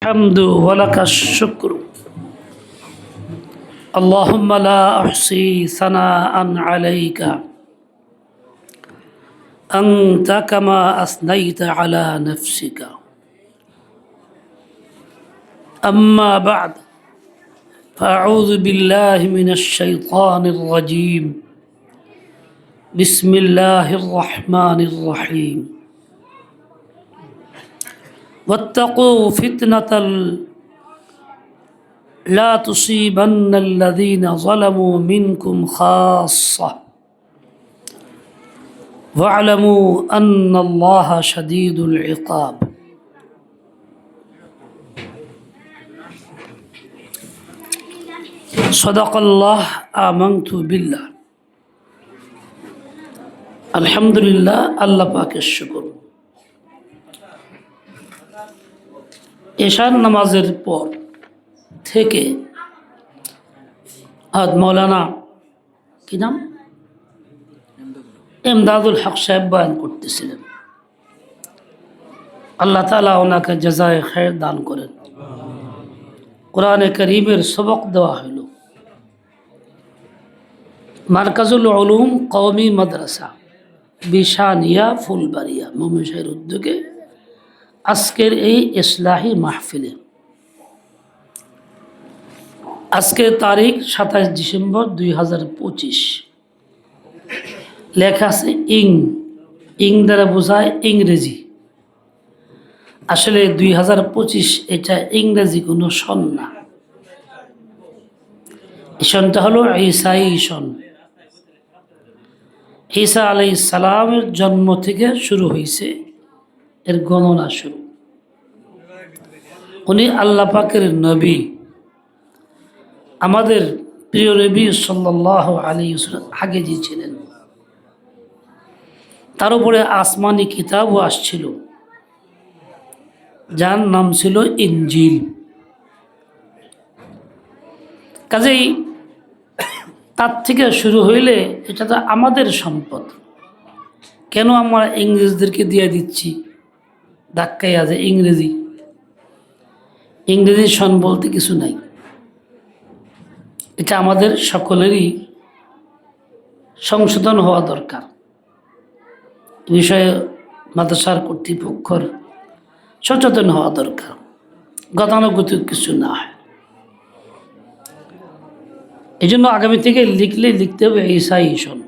الحمد ولك الشكر اللهم لا أحصي ثناء عليك أنت كما أثنيت على نفسك أما بعد فأعوذ بالله من الشيطان الرجيم بسم الله الرحمن الرحيم واتقوا فتنة لا تصيبن الذين ظلموا منكم خاصة واعلموا أن الله شديد العقاب صدق الله آمنت بالله الحمد لله আল্লাহ পাকের শুকর। এশার নামাজের পর থেকে মৌলানা কি নাম ইমদাদুল হক সাহেব বয়ান করতেছিলেন। আল্লাহ তাআলা ওনাকে জাযায়ে খায়ের দান করেন। কোরআনে কারীমের সবক দেওয়া হইল। মারকাজুল উলুম কওমি মাদ্রাসা বিশানিয়া ফুলবাড়িয়া ময়মনসিংহের উদ্যোগে আজকের এই ইসলাহি মাহফিলে আজকের তারিখ 27 ডিসেম্বর 2025। লেখা আছে ইং দ্বারা বোঝায় ইংরেজি। আসলে 2025 এটা ইংরেজি কোনো সন না। এই সনটা হলো ঈসাই সন। ঈসা আলাইহিস সালামের জন্ম থেকে শুরু হয়েছে এর গণনা শুরু। উনি আল্লাহ পাকের নবী, আমাদের প্রিয় নবী সাল্লাল্লাহু আলাইহি ওয়াসাল্লাম আগে যে ছিলেন, তার উপরে আসমানি কিতাবও আসছিল যার নাম ছিল ইনজিল। কাজেই তার থেকে শুরু হইলে এটা তো আমাদের সম্পদ। কেন আমরা ইংরেজদেরকে দিয়ে দিচ্ছি ধাক্কাই আছে? ইংরেজি সন বলতে কিছু নাই। এটা আমাদের সকলেরই সংশোধন হওয়া দরকার। বিষয়ে মাদ্রাসার কর্তৃপক্ষের সচেতন হওয়া দরকার, গতানুগতিক কিছু না হয়। এই জন্য আগামী থেকে লিখতে হবে ঈসাই সন।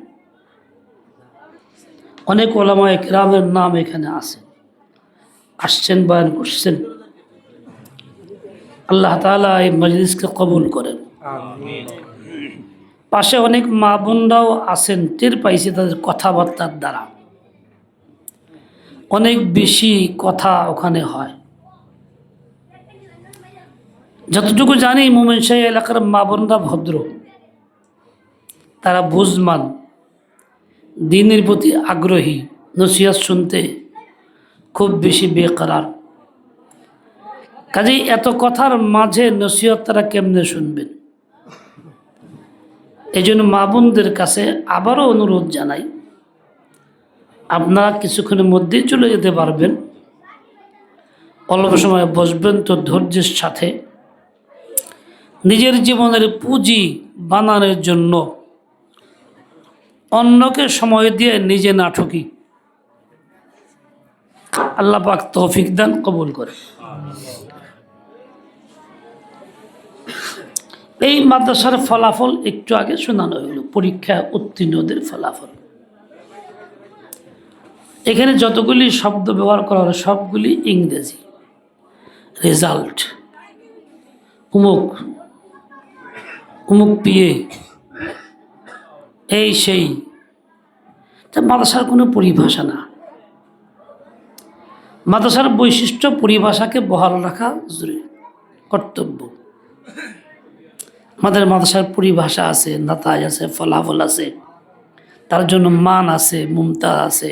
অনেক ওলামায়ে কেরামের নাম এখানে আসছেন, বয়ান করছেন। আল্লাহ তাআলা এই মজলিসকে কবুল করেন। পাশে অনেক মা বোনরাও আছেন, টের পাইছে তাদের কথাবার্তার দ্বারা অনেক বেশি কথা ওখানে হয়। যতটুকু জানি ময়মনসিংহ এলাকার মা বোনরা ভদ্র, তারা বুঝমান, দ্বীনের প্রতি আগ্রহী, নসিহত শুনতে খুব বেশি বেকরার। কাজেই এত কথার মাঝে নসিহত তারা কেমনে শুনবেন? এই জন্য মা বোনদের কাছে আবারও অনুরোধ জানাই, আপনারা কিছুক্ষণের মধ্যেই চলে যেতে পারবেন। অল্প সময় বসবেন তো ধৈর্যের সাথে নিজের জীবনের পুঁজি বানানোর জন্য অন্যকে সময় দিয়ে নিজে না ঠকি। আল্লাহ পাক তৌফিক দান কবুল করে। এই মাদ্রাসার ফলাফল একটু আগে শোনানো হলো, পরীক্ষা উত্তীর্ণদের ফলাফল। এখানে যতগুলি শব্দ ব্যবহার করা হলো সবগুলি ইংরেজি। রেজাল্ট উমুক পিএ, এই সেই। মাদ্রাসার কোনো পরিভাষা না। মাদ্রাসার বৈশিষ্ট্য পরিভাষাকে বহাল রাখা জরুরি, কর্তব্য। আমাদের মাদ্রাসার পরিভাষা আছে, নাতাজ আছে, ফলাফল আছে, তার জন্য মান আছে, মুমতাজ আছে।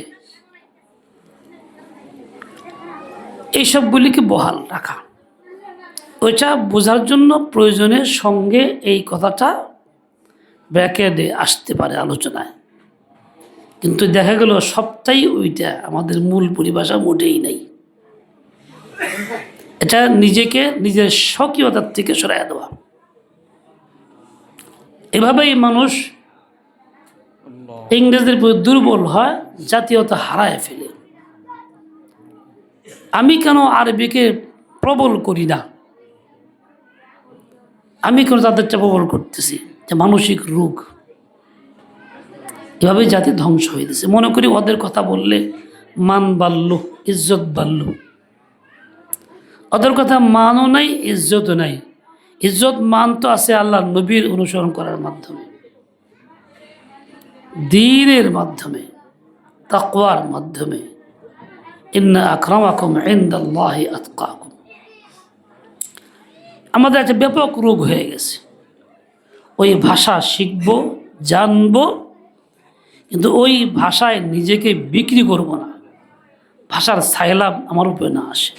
এইসবগুলিকে বহাল রাখা, ওইটা বোঝার জন্য প্রয়োজনের সঙ্গে এই কথাটা ব্র্যাকেটে আসতে পারে আলোচনায়। কিন্তু দেখা গেল সবটাই ওইটা আমাদের মূল পরিভাষা মোটেই নাই। এটা নিজেকে নিজের স্বকীয়তার থেকে সরাইয়া দেওয়া। এভাবেই মানুষ ইংরেজদের প্রতি দুর্বল হয়, জাতীয়তা হারায় ফেলে। আমি কেন আরবিকে প্রবল করি না? আমি কেন তাদেরটা প্রবল করতেছি? যে মানসিক রোগ, এভাবেই জাতি ধ্বংস হয়ে গেছে। মনে করি ওদের কথা বললে মান বাড়ল, ইজ্জত বাড়ল। ওদের কথা মানও নাই, ইজ্জতও নাই। ইজ্জত মান তো আছে আল্লাহ নবীর অনুসরণ করার মাধ্যমে, দ্বীনের মাধ্যমে, তাকওয়ার মাধ্যমে। ইন্না আকরামাকুম ইনদাল্লাহি আতকাকুম। আমাদের একটা ব্যাপক রোগ হয়ে গেছে। ওই ভাষা শিখব, জানব, কিন্তু ওই ভাষায় নিজেকে বিক্রি করব না, ভাষার ছাইলাভ আমার উপরে না আসে।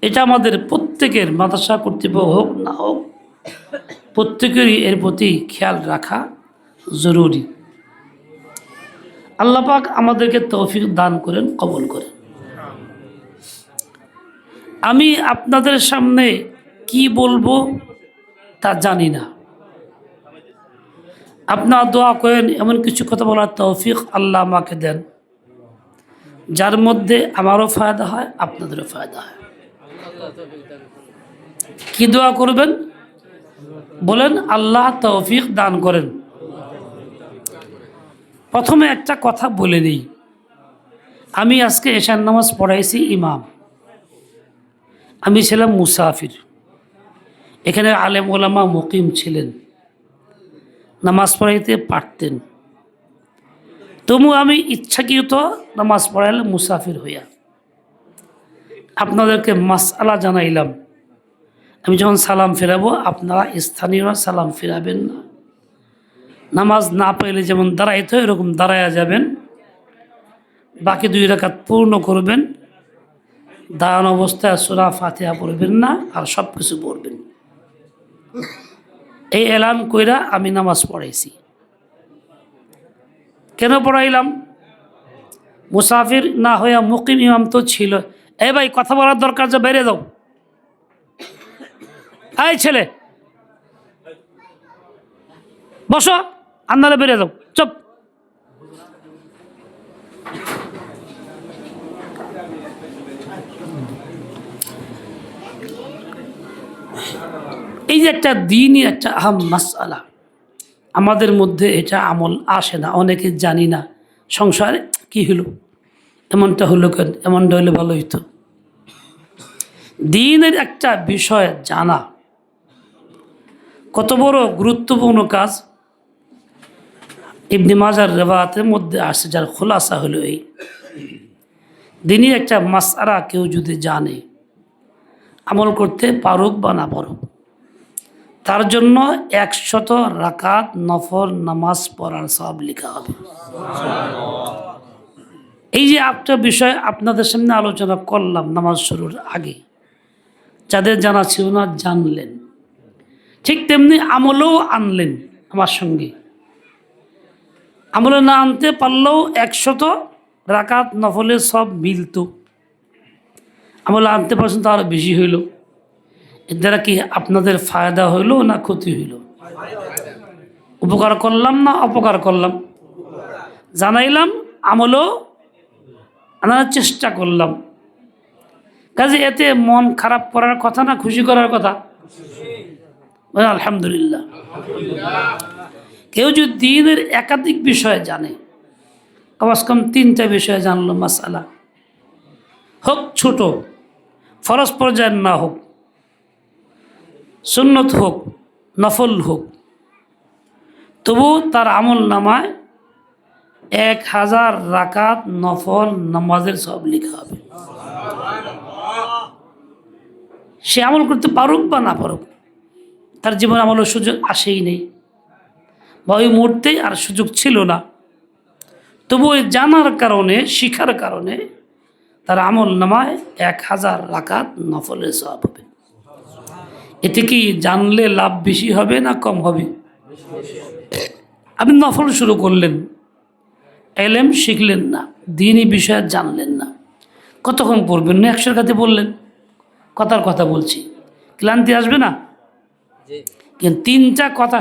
এটা আমাদের প্রত্যেকের, মাদ্রাসা কর্তৃপক্ষ হোক না হোক, প্রত্যেকেরই এর প্রতি খেয়াল রাখা জরুরি। আল্লাহ পাক আমাদেরকে তৌফিক দান করেন, কবুল করেন। আমি আপনাদের সামনে কি বলবো তা জানি না। আপনারা দোয়া করেন এমন কিছু কথা বলার তৌফিক আল্লাহ আমাকে দেন, যার মধ্যে আমারও ফায়দা হয়, আপনাদেরও ফায়দা হয়। কি দোয়া করবেন বলেন? আল্লাহ তৌফিক দান করেন। প্রথমে একটা কথা বলে নিই, আমি আজকে এশার নামাজ পড়াইছি ইমাম। আমি ছিলাম মুসাফির, এখানে আলেম ওলামা মুকিম ছিলেন, নামাজ পড়াইতে পারতেন। তবু আমি ইচ্ছাকৃত নামাজ পড়াইলাম মুসাফির হইয়া। আপনাদেরকে মাসআলা জানাইলাম, আমি যখন সালাম ফেরাবো আপনারা স্থানীয়রা সালাম ফেরাবেন না। নামাজ না পাইলে যেমন দাঁড়াইতে হয় এরকম দাঁড়ায়া যাবেন, বাকি 2 রাকাত পূর্ণ করবেন। দাঁড়ানো অবস্থায় সূরা ফাতিহা পড়বেন না, আর সব কিছু পড়বেন। এই এলান কইরা আমি নামাজ পড়াইছি। কেন পড়াইলাম? মুসাফির না হইয়া মুকিম ইমাম তো ছিল। এই ভাই, কথা বলার দরকার, যে বেরিয়ে দাও। এই ছেলে বসো, আন্দালে বেরিয়ে দাও, চুপ। এই যে একটা দ্বীনই একটা আহম মাসআলা, আমাদের মধ্যে এটা আমল আসে না, অনেকে জানি না। সংসারে কি হলো, এমনটা হলো কেন, এমনটা হলে ভালো হইতো। দ্বীনের একটা বিষয় জানা কত বড় গুরুত্বপূর্ণ কাজ। ইবনে মাজার রিওয়ায়াতের মধ্যে আসে, যার খুলাসা হলো এই, দ্বীনের একটা মাসআলা কেউ যদি জানে, আমল করতে পারুক বা না পারুক, তার জন্য 100 রাকাত নফল নামাজ পড়ার সওয়াব লেখা হবে। এই যে একটা বিষয় আপনাদের সামনে আলোচনা করলাম নামাজ শুরুর আগে, যাদের জানা ছিল না জানলেন, ঠিক তেমনি আমলও আনলেন আমার সঙ্গে। আমলে না আনতে পারলেও 100 রাকাত নফলের সব মিলত, আমলে আনতে পারছেন তো আরও বেশি হইল। এর দ্বারা কি আপনাদের ফায়দা হইল না ক্ষতি হইল? উপকার করলাম না অপকার করলাম? জানাইলাম, আমলও আনার চেষ্টা করলাম। কাজে এতে মন খারাপ করার কথা না, খুশি করার কথা? আলহামদুলিল্লাহ। কেউ যদি দ্বীনের একাধিক বিষয় জানে, কমস কম 3টা বিষয় জানলো, মাসআলা হোক ছোট, ফরজ পর্যায়ের না হোক, সুন্নত হোক, নফল হোক, তবু তার আমল নামায় 1000 রাকাত নফল নামাজের সব লেখা হবে। সে আমল করতে পারুক বা না পারুক, তার জীবনে আমলের সুযোগ আসেই নেই, বা ওই মুহূর্তেই আর সুযোগ ছিল না, তবু ওই জানার কারণে, শিখার কারণে তার আমল নামায় 1000 রাকাত নফলের সওয়াব হবে। এতে কি জানলে লাভ বেশি হবে না কম হবে? আপনি নফল শুরু করলেন, এলেম শিখলেন না, দ্বীনি বিষয় জানলেন না, কতক্ষণ পড়বেন না? 100 রাকাতে বললেন, কথার কথা বলছি, ক্লান্তি আসবে না? কিন্তু 3টা কথা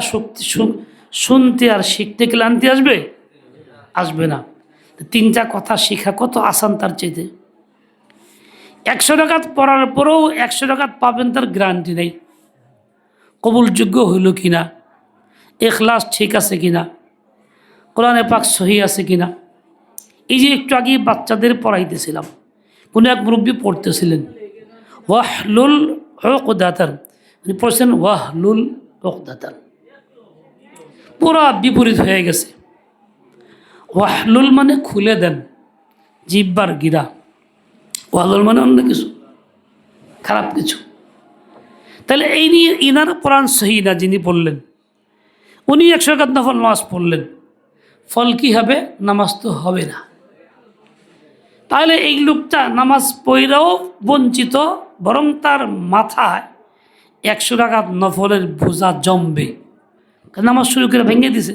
শুনতে আর শিখতে ক্লান্তি আসবে? আসবে না। 3টা কথা শেখা কত আসান তার চাইতে। 100 রাকাত পড়ার পরেও 100 রাকাত পাবেন তার গ্যারান্টি নেই। কবুলযোগ্য হইল কিনা, ইখলাস ঠিক আছে কিনা, কোরআনে পাক সহি আছে কিনা। এই যে একটু আগে বাচ্চাদের পড়াইতেছিলাম, কোনো এক মুরব্বী পড়তেছিলেন ওয়াহলুল উকদাতান, উনি পড়ছেন ওয়াহলুল উকদাতান, পুরা বিপরীত হয়ে গেছে। ওয়াহলুল মানে খুলে দেন, জিব্বার গিরা। ওয়াহলুল মানে অন্য কিছু, খারাপ কিছু। তাহলে এই নিয়ে ইনার কোরআন সহি না, যিনি পড়লেন উনি 100 রাকাত নফল নামাজ পড়লেন, ফল কি হবে? নামাজ তো হবে না। তাহলে এই লোকটা নামাজ পড়েও বঞ্চিত, বরং তার মাথায় 100 রাকাত নফলের বোঝা জমবে। নামাজ শুরু করে ভেঙে দিছে।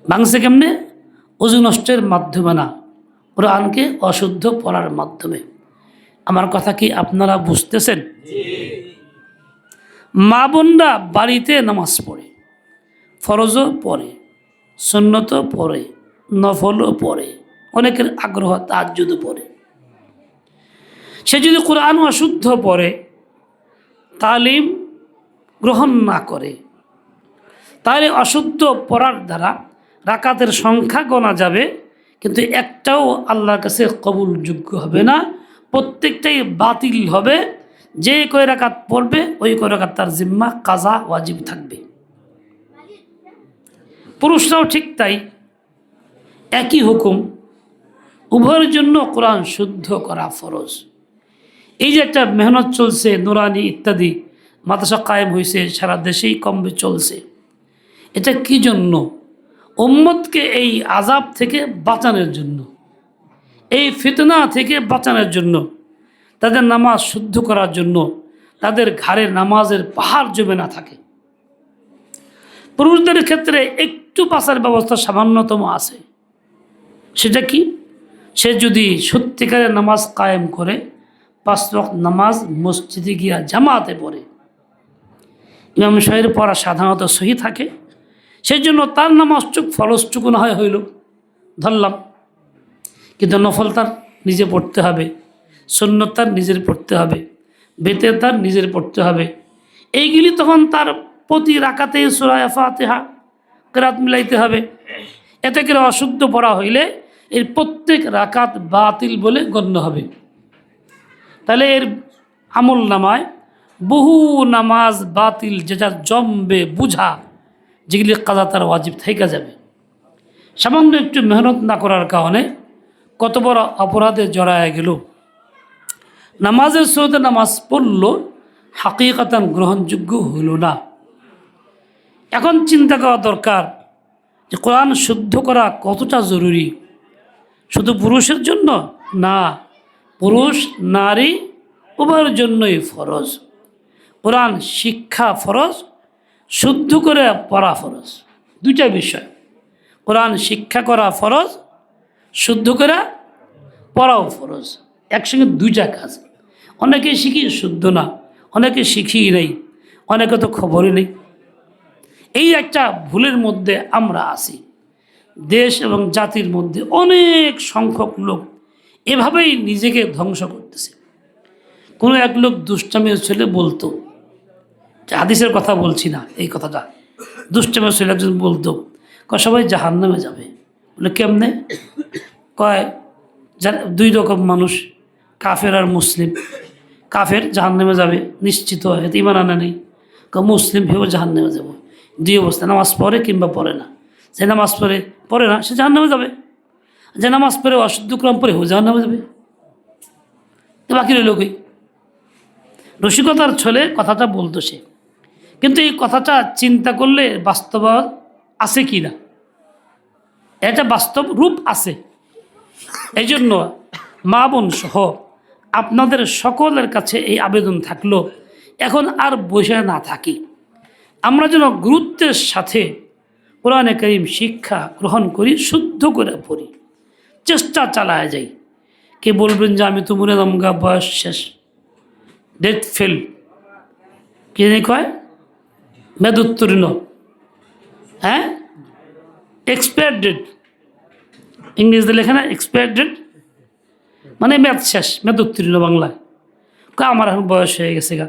ভাঙছে কেমনে? ওযু নষ্টের মাধ্যমে না, কোরআনকে অশুদ্ধ পড়ার মাধ্যমে। আমার কথা কি আপনারা বুঝতেছেন? মা বোনরা বাড়িতে নামাজ পড়ে, ফরজও পড়ে, সুন্নতও পড়ে, নফলও পড়ে, অনেকের আগ্রহ তাহাজ্জুদও পড়ে। সে যদি কোরআন অশুদ্ধ পড়ে, তালিম গ্রহণ না করে, তাহলে অশুদ্ধ পড়ার দ্বারা রাকাতের সংখ্যা গোনা যাবে, কিন্তু একটাও আল্লাহর কাছে কবুলযোগ্য হবে না, প্রত্যেকটাই বাতিল হবে। যে কয় রাকাত পড়বে ওই কয় রাকাত তার জিম্মা কাজা ওয়াজিব থাকবে। পুরুষরাও ঠিক তাই, একই হুকুম, উভয়ের জন্য কোরআন শুদ্ধ করা ফরজ। এই যে একটা মেহনত চলছে, নুরানি ইত্যাদি মাদ্রাসা কায়েম হয়েছে, সারা দেশেই কমবে চলছে, এটা কি জন্য? উম্মতকে এই আযাব থেকে বাঁচানোর জন্য, এই ফিতনা থেকে বাঁচানোর জন্য, তাদের নামাজ শুদ্ধ করার জন্য, তাদের ঘাড়ে নামাজের পাহাড় জমে না থাকে। পুরুষদের ক্ষেত্রে একটু বাঁচার ব্যবস্থা সামান্যতম আছে। সেটা কি? সে যদি সত্যিকারের নামাজ কায়েম করে, 5 ওয়াক্ত নামাজ মসজিদে গিয়া জামাতে পড়ে, ইমাম সাহেবের পড়া সাধারণত সহি থাকে, সেই জন্য তার নামাজ ফরজটুকু না হয় হইল, ধরলাম। কিন্তু নফল তার নিজে পড়তে হবে, সুন্নত তার নিজের পড়তে হবে, বেতের তার নিজের পড়তে হবে। এইগুলি তখন তার প্রতি রাকাতে সূরা ফাতিহা কেরাত মিলাইতে হবে। এতে করে অশুদ্ধ পড়া হইলে এর প্রত্যেক রাকাত বাতিল বলে গণ্য হবে। তাহলে এর আমল নামায় বহু নামাজ বাতিল যেটা জমবে বুঝা, যেগুলি কাজা তার ওয়াজিব থেকে যাবে। সামান্য একটু মেহনত না করার কারণে কত বড় অপরাধে জড়ায় গেল। নামাজের স্রোতে নামাজ পড়ল, হাকিকাতান গ্রহণযোগ্য হইল না। এখন চিন্তা করা দরকার যে কোরআন শুদ্ধ করা কতটা জরুরি। শুধু পুরুষের জন্য না, পুরুষ নারী উভয়ের জন্যই ফরজ। কোরআন শিক্ষা ফরজ, শুদ্ধ করে পড়া ফরজ, দুইটা বিষয়। কোরআন শিক্ষা করা ফরজ, শুদ্ধ করে পড়াও ফরজ, একসঙ্গে দুইটা কাজ। অনেকে শিখি শুদ্ধ না, অনেকে শিখি নেই, অনেকে তো খবরই নেই। এই একটা ভুলের মধ্যে আমরা আছি। দেশ এবং জাতির মধ্যে অনেক সংখ্যক লোক এভাবেই নিজেকে ধ্বংস করতেছে। কোনো এক লোক দুষ্টামের ছেলে বলতো, যে হাদিসের কথা বলছি না, এই কথাটা, দুষ্টামের ছেলে একজন বলতো, সবাই জাহান্নামে যাবে। বলে কেমনে? কয়, দুই রকম মানুষ, কাফের আর মুসলিম। কাফের জাহান্নামে যাবে নিশ্চিত, এতে ইমান আনা নেই। মুসলিম ভেবে জাহান্নামে যাব। দুই অবস্থা, নামাজ পড়ে কিংবা পড়ে না। যে নামাজ পড়ে না সে জাহান্নামে যাবে, যে নামাজ পড়ে অশুদ্ধ ক্রম পড়ে ও জাহান্নামে যাবে। তো বাকি রইল কই? রসিকতার ছলে কথাটা বলতো সে, কিন্তু এই কথাটা চিন্তা করলে বাস্তব আছে কি না, এটা বাস্তব রূপ আছে। এই জন্য মা বোন সহ আপনাদের সকলের কাছে এই আবেদন থাকলো, এখন আর বসে না থাকি, আমরা যেন গুরুত্বের সাথে কোরআনে কারীম শিক্ষা গ্রহণ করি, শুদ্ধ করে পড়ি, চেষ্টা চালায় যাই। কে বলবেন যে আমি তো মরে যামগা, বয়স শেষ, ডেট ফেল, কে জানি কয় মেদোত্তীর্ণ, হ্যাঁ, এক্সপায়ার ডেট, ইংরেজিতে লেখে না এক্সপায়ার ডেট, মানে মেয়াদ শেষ, মেদোত্তীর্ণ বাংলায়। আমার এখন বয়স হয়ে গেছে গা,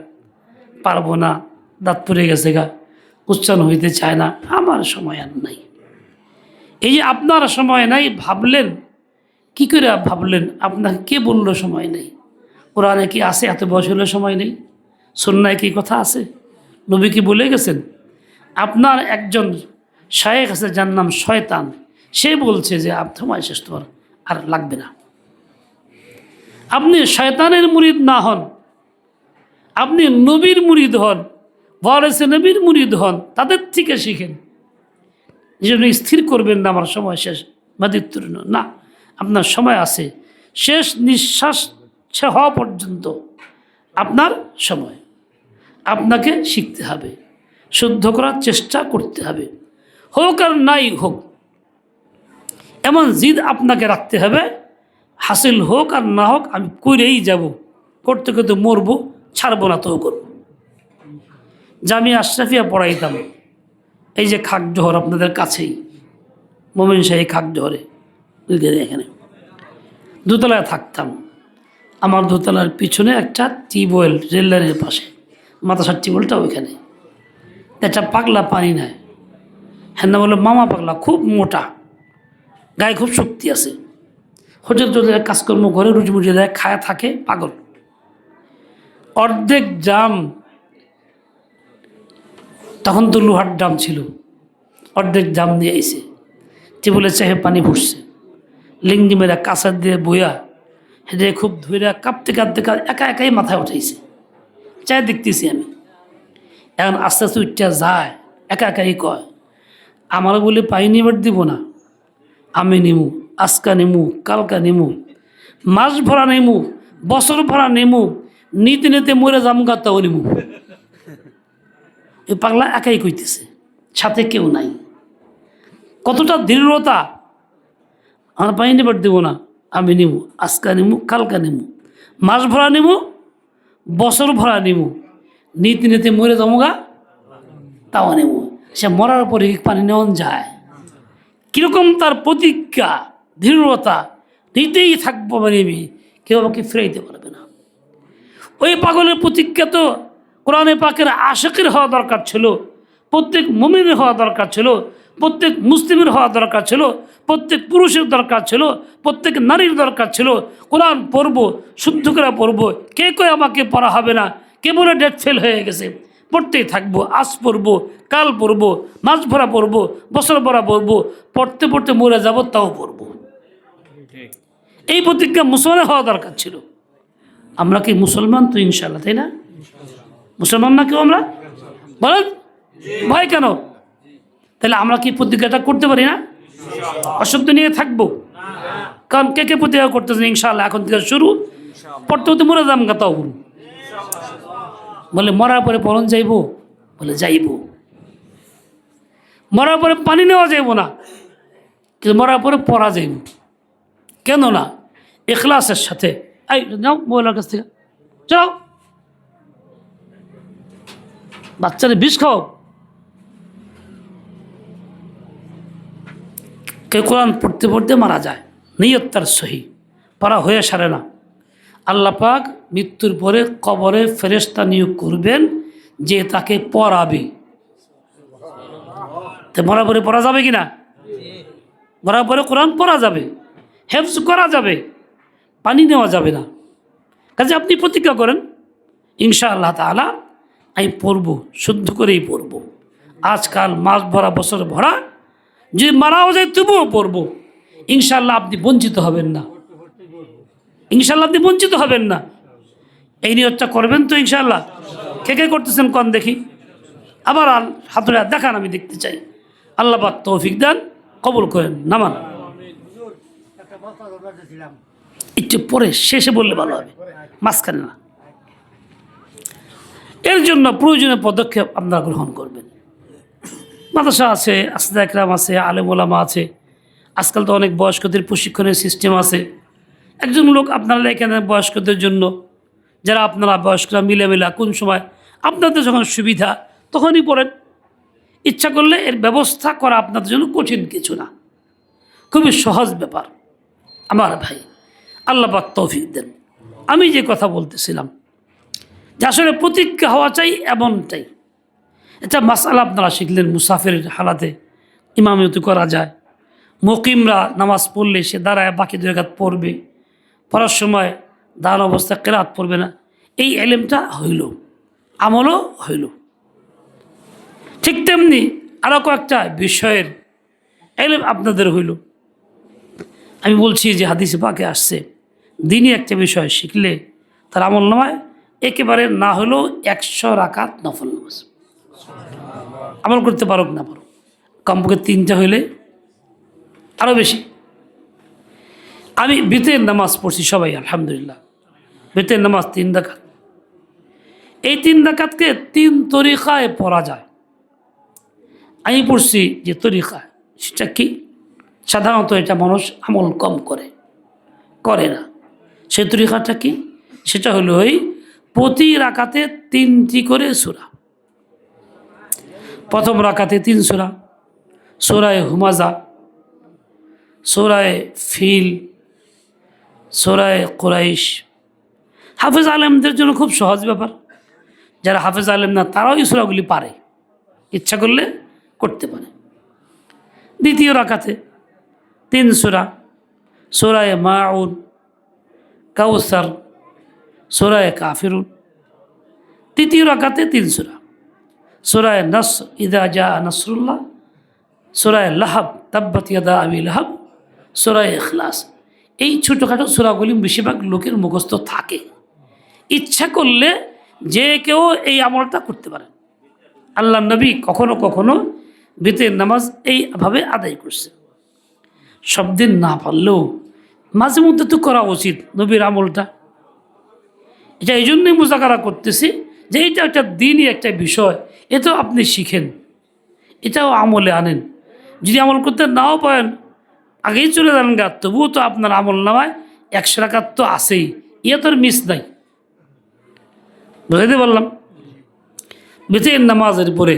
পারবো না, দাঁত পড়ে গেছে গা, উচ্চারণ হইতে চায় না, আমার সময় আর নাই। এই যে আপনার সময় নাই ভাবলেন, কি করে ভাবলেন? আপনাকে কে বললো সময় নেই? কোরআনে কি আছে এত বয়স হলে সময় নেই? সুন্নায় কি কথা আছে? নবী কি বলে গেছেন? আপনার একজন শায়েখ আছে যার নাম শয়তান, সে বলছে যে সময় শেষ, তোমার আর লাগবে না। আপনি শয়তানের মুরিদ না হন, আপনি নবীর মুরিদ হন, ওয়ারিসে নবীর মুরিদ হন, তাদের থেকে শিখেন। এই জন্য স্থির করবেন না আমার সময় শেষ, মেদোত্তীর্ণ না, আপনার সময় আছে, শেষ নিঃশ্বাস হওয়া পর্যন্ত আপনার সময়। আপনাকে শিখতে হবে, শুদ্ধ করার চেষ্টা করতে হবে, হোক আর নাই হোক, এমন জিদ আপনাকে রাখতে হবে, হাসিল হোক আর না হোক আমি করেই যাব, করতে করতে মরবো, ছাড়বো না, তো করব। জামিয়া আশরাফিয়া পড়াইতাম, এই যে খাকজহর আপনাদের কাছেই, মোমিন শাহী খাকজহরে, এখানে দোতলায় থাকতাম। আমার দোতলার পিছনে একটা টিউবওয়েল, রেল লাইনের পাশে মাদ্রাসার টিউবওয়েলটা ওইখানে। একটা পাগলা পানি নেয়, হ্যাঁ না বলে মামা পাগলা, খুব মোটা, গায়ে খুব শক্তি আছে, হোটেল টোটেল কাজকর্ম করে, রুজি মুজি দেয়, খায় থাকে, পাগল। অর্ধেক জাম, তখন তো লোহার ড্রাম ছিল, অর্ধেক জাম নিয়ে এসে টিউবওয়েলে চাহে পানি ফুটছে, লিঙ্গি মেরা কাঁচার দিয়ে বইয়া হেঁটে খুব ধুইরা কাঁপতে কাঁপতে একা একাই মাথায় উঠাইছে, চাই দেখতেছি আমি। এখন আস্তে আস্তে উঠটা যায়, একা একাই কয় আমার বলে পানি এবার দিব না, আমি নিমু, আজকা নিমু, কালকা নিমু, মাস ভরা নেমু, বছর ভরা নেমু, নিতে নিতে মরে জামগা তাও নিমু। এই পাগলা একাই কইতেছে, সাথে কেউ নাই। কতটা দৃঢ়তা! আমার পানি নেবার দেবো না, আমি নিমু, আজকা নিমু, কালকা নিমু, মাস ভরা নিমু, বছর ভরা নিমু, নিতে নিতে মরে যামগা তাও নেমু। সে মরার পরে পানি নেওয়া যায়? কীরকম তার প্রতিজ্ঞা, দৃঢ়তা, নিতেই থাকবো, মানে কেউ আমাকে ফিরাইতে পারবে না। ওই পাগলের প্রতিজ্ঞা তো কোরআনে পাকের আশিকের হওয়া দরকার ছিল, প্রত্যেক মুমিনের হওয়া দরকার ছিল, প্রত্যেক মুসলিমের হওয়া দরকার ছিল, প্রত্যেক পুরুষের দরকার ছিল, প্রত্যেক নারীর দরকার ছিল। কোরআন পড়বো, শুদ্ধ করে পড়বো, কে কই আমাকে পড়া হবে না, কে বলে ডেট ফেল হয়ে গেছে, পড়তেই থাকবো, আজ পড়বো, কাল পড়বো, মাস ভরা পড়বো, বছর ভরা পড়বো, পড়তে পড়তে মরে যাব তাও পড়বো। এই প্রতিজ্ঞা মুসলমানের হওয়া দরকার ছিল। আমরা কি মুসলমান? তো ইনশাল্লাহ, তাই না? মুসলমান না কেউ আমরা? বলেন ভয় কেন? তাহলে আমরা কি প্রতিজ্ঞাটা করতে পারি না? অশব্দ নিয়ে থাকবো? কারণ কে কে প্রতিজ্ঞা করতেছেন ইনশাল্লাহ এখন থেকে শুরু, পড়তে হতে মরে যাম গা তাও বলে, মরার পরে পরন যাইব? বলে যাইব। মরার পরে পানি নেওয়া যাইব না, কিন্তু মরার পরে পড়া যাইব। কেন না? ইখলাসের সাথে। এই যাও মহিলার কাছ থেকে, চলো বাচ্চারা বিষ খাও। কেউ কোরআন পড়তে পড়তে মারা যায়, নিয়ত তার সহি, পড়া হয়ে সারে না। আল্লাহ পাক মৃত্যুর পরে কবরে ফেরেশতা নিয়োগ করবেন যে তাকে পড়াবে। তো মরার পরে পড়া যাবে কি না? মরার পরে কোরআন পড়া যাবে, হেফজ করা যাবে, পানি নেওয়া যাবে না। কাজে আপনি প্রতিজ্ঞা করেন, ইনশাআল্লাহ তাআলা আমি পড়ব, শুদ্ধ করেই পড়ব, আজকাল মাস ভরা বছর ভরা, যদি মারাও যায় তবুও পড়ব। ইনশাআল্লাহ আপনি বঞ্চিত হবেন না, ইনশাআল্লাহ আপনি বঞ্চিত হবেন না। এই নিয়তটা করবেন তো ইনশাআল্লাহ? কে কে করতেছেন কন দেখি? আবার হাতুড়ে দেখান, আমি দেখতে চাই। আল্লাহ পাক তৌফিক দান, কবুল করেন। নামান একটু পরে শেষে বললে ভালো হবে, মাঝখানে না। এর জন্য প্রয়োজনীয় পদক্ষেপ আপনারা গ্রহণ করবেন। মাদ্রাসা আছে, আসদা একরাম আছে, আলেম ওলামা আছে, আজকাল তো অনেক বয়স্কদের প্রশিক্ষণের সিস্টেম আছে। একজন লোক আপনারা এখানে বয়স্কদের জন্য, যারা আপনারা বয়স্করা মিলেমিলা কোন সময় আপনাদের যখন সুবিধা তখনই পড়েন। ইচ্ছা করলে এর ব্যবস্থা করা আপনাদের জন্য কঠিন কিছু না, খুবই সহজ ব্যাপার। আমার ভাই, আল্লাহ পাক তৌফিক দেন। আমি যে কথা বলতেছিলাম যে আসলে প্রতিজ্ঞা হওয়া চাই এমনটাই। এটা মাসআলা আপনারা শিখলেন, মুসাফিরের হালাতে ইমামতি করা যায়, মুকিমরা নামাজ পড়লে সে দাঁড়ায় বাকি 2 রাকাত পড়বে, পড়ার সময় দাঁড়ানো অবস্থায় কেরাত পড়বে না। এই এলেমটা হইল, আমলও হইল। ঠিক তেমনি আরও কয়েকটা বিষয়ের এলেম আপনাদের হইল। আমি বলছি যে হাদিসে পাকে আসছে, দিনই একটা বিষয় শিখলে তার আমল নামায় একেবারে না হলেও 100 রাকাত নফল নামাজ আমল করতে পারুক না পারুক, কমপক্ষে 3টা হইলে আরও বেশি। আমি বিতের নামাজ পড়ছি সবাই আলহামদুলিল্লাহ। বিতের নামাজ 3 রাকাত। এই 3 রাকাতকে 3 তরিকায় পড়া যায়। আমি পড়ছি যে তরিকা, সেটা কি? সাধারণত এটা মানুষ আমল কম করে না। সেই তরিকাটা কি? সেটা হলো ওই প্রতি রাকাতে 3টি করে সূরা। প্রথম রাকাতে 3 সূরা, সূরায়ে হুমাজা, সূরায়ে ফিল, সূরায়ে কুরাইশ। হাফেজ আলেমদের জন্য খুব সহজ ব্যাপার। যারা হাফেজ আলেম না তারাও এই সূরাগুলি পারে, ইচ্ছা করলে করতে পারে। দ্বিতীয় রাকাতে 3 সূরা, সূরায়ে মাউন, কাউসার, সূরায়ে কাফিরুন। তৃতীয় রাকাতে 3 সূরা, সূরায়ে নাসর, ইযা জা নাসরুল্লাহ, সূরায়ে লাহাব, তাব্বাত ইয়াদা আবি লাহাব, সূরায়ে ইখলাস। এই ছোটোখাটো সূরাগুলি বেশিরভাগ লোকের মুখস্থ থাকে। ইচ্ছা করলে যে কেউ এই আমলটা করতে পারে। আল্লাহ নবী কখনো কখনো বিতের নামাজ এইভাবে আদায় করছে। সব দিন না পারলেও মাঝে মধ্যে তো করা উচিত নবীর আমলটা। এটা এই জন্যই মুজাকারা করতেছি যে এটা একটা দিনই একটা বিষয়, এটাও আপনি শিখেন, এটাও আমলে আনেন। যদি আমল করতে নাও পারেন, আগেই চলে যান গা, তবুও তো আপনার আমল নামায় 100 রাকাত তো আছেই, ইয়ে তোর মিস নাই। বুঝাইতে পারলাম? বিতের নামাজের পরে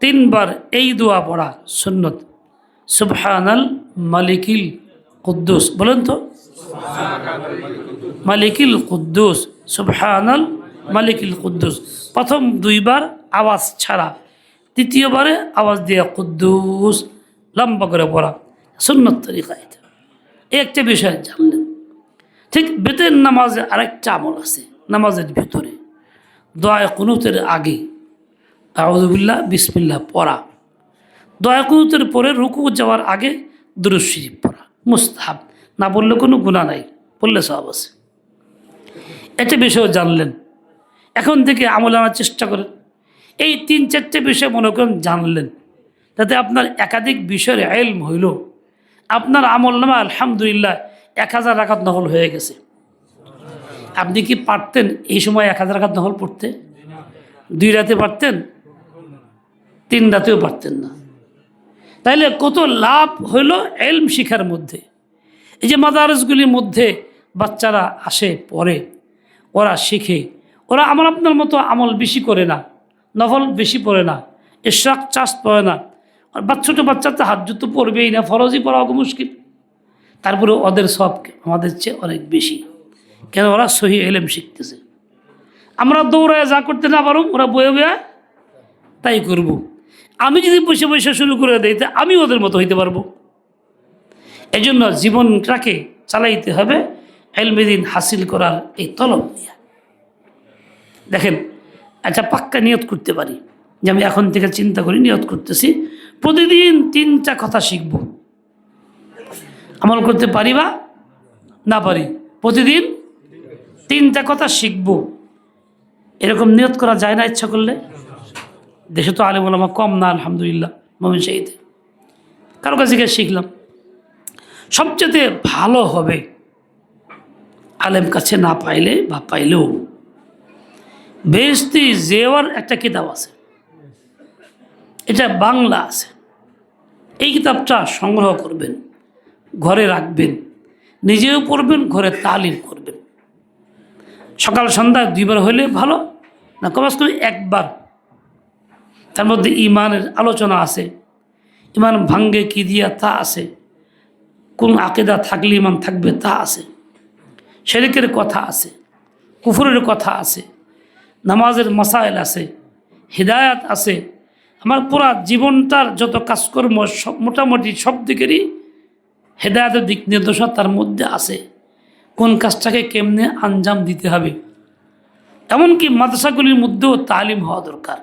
3 বার এই দোয়া পড়া সুন্নত। সুবহানাল মালিকিল কুদ্দুস, বলেন তো, মালিকিল কুদ্দুস, সুবহানাল মালিকিল কুদ্দুস। প্রথম 2 বার আওয়াজ ছাড়া, তৃতীয়বারে আওয়াজ দিয়ে কুদ্দুস লম্বা করে পড়া সুন্নত তরিকা। এটা একটা বিষয় জানলেন। ঠিক বেতের নামাজে আরেকটা আমল আছে। নামাজের ভিতরে দোয়া কুনুতের আগে আউযু বিল্লাহ বিসমিল্লাহ পড়া, দোয়া কুনুতের পরে রুকু যাওয়ার আগে দুরূদ শরীফ পড়া মুস্তাহাব। না বললে কোনো গুনাহ নাই, পড়লে সওয়াব আছে। এটা বিষয় জানলেন। এখন থেকে আমল আনার চেষ্টা করেন। এই 3-4টে বিষয় মনে করেন জানলেন, তাতে আপনার একাধিক বিষয়ের ইলম হইল। আপনার আমল নামা আলহামদুলিল্লাহ 1000 রাকাত নফল হয়ে গেছে। আপনি কি পারতেন এই সময় 1000 রাকাত নফল পড়তে? 2 রাতে পারতেন? 3 রাতেও পারতেন না। তাইলে কত লাভ হইল ইলম শিখার মধ্যে। এই যে মাদারিসগুলির মধ্যে বাচ্চারা আসে, পড়ে, ওরা শিখে, ওরা আমার আপনার মতো আমল বেশি করে না, নফল বেশি পড়ে না, ইশরাক চাষ পড়ে না। আর ছোটো বাচ্চা তো হাজ্জুদ তো পড়বেই না, ফরজই পড়া অত মুশকিল। তারপরে ওদের সব আমাদের চেয়ে অনেক বেশি, কেন ওরা সহি ইলম শিখতেছে। আমরা দৌড়ায় যা করতে না পারো, ওরা বয়ে বয়ে তাই করব। আমি যদি বসে বসে শুরু করে দিই, তা আমি ওদের মতো হইতে পারবো। এই জন্য জীবনটাকে চালাইতে হবে ইলমে দ্বীন হাসিল করার এই তলব নিয়ে। দেখেন, একটা পাক্কা নিয়ত করতে পারি যে আমি এখন থেকে চিন্তা করি, নিয়ত করতেছি প্রতিদিন 3টা কথা শিখব। আমল করতে পারি বা না পারি, প্রতিদিন 3টা কথা শিখব। এরকম নিয়ত করা যায় না ইচ্ছা করলে? দেশে তো আলেম ওলামা কম না আলহামদুলিল্লাহ। মোমিন শাহীতে কারো কাছে গিয়ে শিখলাম। সবচেয়ে ভালো হবে আলেম কাছে না পাইলে বা পাইলেও বেহেশতি জেওয়ার একটা কিতাব আছে, এটা বাংলা আছে। এই কিতাবটা সংগ্রহ করবেন, ঘরে রাখবেন, নিজেও পড়বেন, ঘরে তালিম করবেন। সকাল সন্ধ্যায় 2বার হলে ভালো, না কমাস করে 1বার। তার মধ্যে ইমানের আলোচনা আছে, ইমান ভাঙ্গে কি দিয়া তা আছে, কোন আকিদা থাকলে ইমান থাকবে তা আছে, শিরকের কথা আছে, কুফরের কথা আছে, নামাজের মাসাইল আছে, হিদায়াত আছে। আমার পুরা জীবনটার যত কাজকর্ম সব মোটামুটি সব দিকেরই হেদায়তের দিক নির্দেশনা তার মধ্যে আছে। কোন কাজটাকে কেমনে আঞ্জাম দিতে হবে, এমনকি মাদ্রাসাগুলির মধ্যেও তালিম হওয়া দরকার।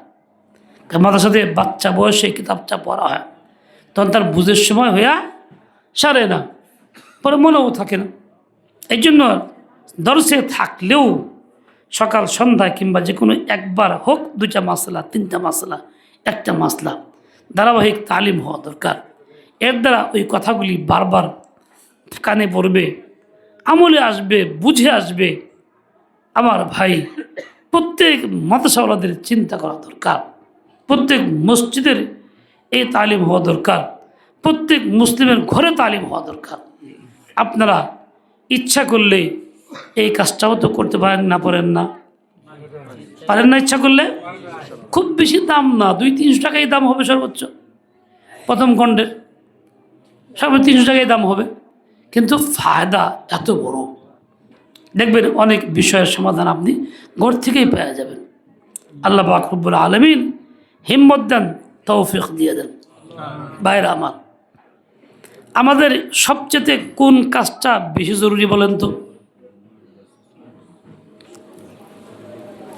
কারণ মাদ্রাসাতে বাচ্চা বয়সে কিতাবটা পড়া হয়, তখন তার বুঝের সময় হইয়া সারে না, পরে মনেও থাকে না। এই জন্য দর্শে থাকলেও সকাল সন্ধ্যায় কিংবা যে কোনো 1বার হোক, 2টা মাসলা, 3টা মাসলা, 1টা মাসলা, ধারাবাহিক তালিম হওয়া দরকার। এর দ্বারা ওই কথাগুলি বারবার কানে পড়বে, আমলে আসবে, বুঝে আসবে। আমার ভাই, প্রত্যেক মাদ্রাসাওয়ালাদের চিন্তা করা দরকার, প্রত্যেক মসজিদের এই তালিম হওয়া দরকার, প্রত্যেক মুসলিমের ঘরে তালিম হওয়া দরকার। আপনারা ইচ্ছা করলে এই কাজটাও তো করতে পারেন, না পারেন না? পারেন না ইচ্ছা করলে? খুব বেশি দাম না, 200-300 টাকাই দাম হবে সর্বোচ্চ, প্রথম খণ্ডের সর্বোচ্চ 300 টাকাই দাম হবে। কিন্তু ফায়দা এত বড়, দেখবেন অনেক বিষয়ের সমাধান আপনি ঘর থেকেই পেয়ে যাবেন। আল্লাহ পাক রব্বুল আলামিন হিম্মত দেন, তৌফিক দিয়ে দেন। ভাইরা আমার, আমাদের সবচেয়ে কোন কাজটা বেশি জরুরি বলেন তো?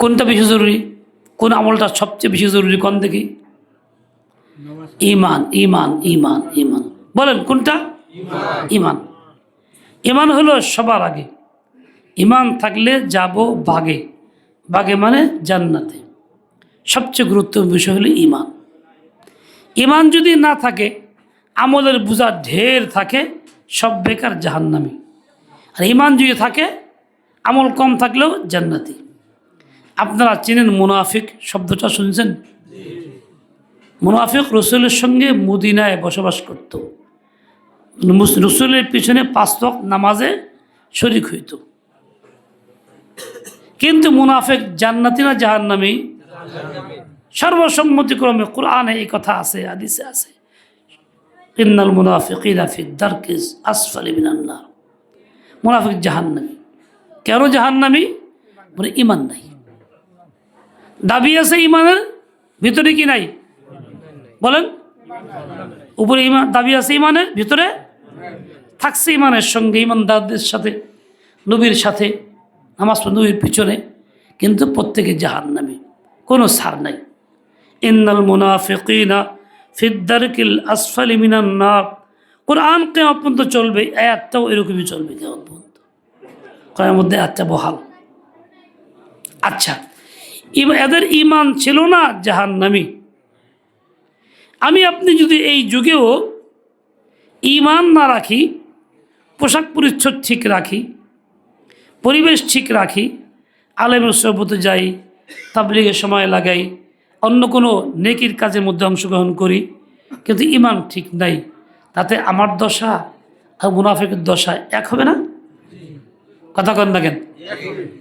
কোনটা বেশি জরুরি? কোন আমলটা সবচেয়ে বেশি জরুরি? কোন দেখি? ইমান, ইমান, ইমান, ইমান। বলেন কোনটা? ইমান। ইমান হলো সবার আগে। ইমান থাকলে যাব বাগে, বাগে মানে জান্নাতে। সবচেয়ে গুরুত্বপূর্ণ বিষয় হলো ইমান। ইমান যদি না থাকে, আমলের বোঝা ঢের থাকে, সব বেকার, জাহান্নামী। আর ইমান যদি থাকে, আমল কম থাকলেও জান্নাতি। আপনারা চেনেন মুনাফিক শব্দটা, শুনছেন? মুনাফিক রসুলের সঙ্গে মদিনায় বসবাস করত, রসুলের পিছনে 5 ওয়াক্ত নামাজে শরিক হইত। কিন্তু মুনাফিক জান্নাতি না জাহান্নামী? সর্বসম্মতিক্রমে কোরআনে এই কথা আছে, হাদিসে আছে, ইন্নাল মুনাফিকিনা ফি দারকিস আসফালি মিনান নার। মুনাফিক জাহান্নামী। কেন জাহান্নামী? বলে ইমান নাই। দাবি আছে ইমানের, ভিতরে কি নাই? বলেন। উপরে ইমান দাবি আছে, ইমানের ভিতরে থাকছে ইমানের সঙ্গে, ইমানদারদের সাথে, নবীর সাথে, নামাজ নবীর পিছনে, কিন্তু প্রত্যেকে জাহান্নামী, কোনো ছাড় নাই। ইন্নাল মুনাফিকিনা ফি দারকিল আসফালি মিনান নার। কোরআন কিয়ামত পর্যন্ত চলবে, আয়াতটাও এরকমই চলবে কিয়ামত পর্যন্ত। কোরআনের মধ্যে আয়াতটা বহাল। আচ্ছা, এদের ইমান ছিল না, জাহান্নামী। আমি আপনি যদি এই যুগেও ইমান না রাখি, পোশাক পরিচ্ছদ ঠিক রাখি, পরিবেশ ঠিক রাখি, আলেমের সোহবতে যাই, তাবলীগের সময় লাগাই, অন্য কোনো নেকির কাজের মধ্যে অংশগ্রহণ করি, কিন্তু ইমান ঠিক নাই, তাতে আমার দশা আর মুনাফিকের দশা এক হবে না? কথা কন না কেন?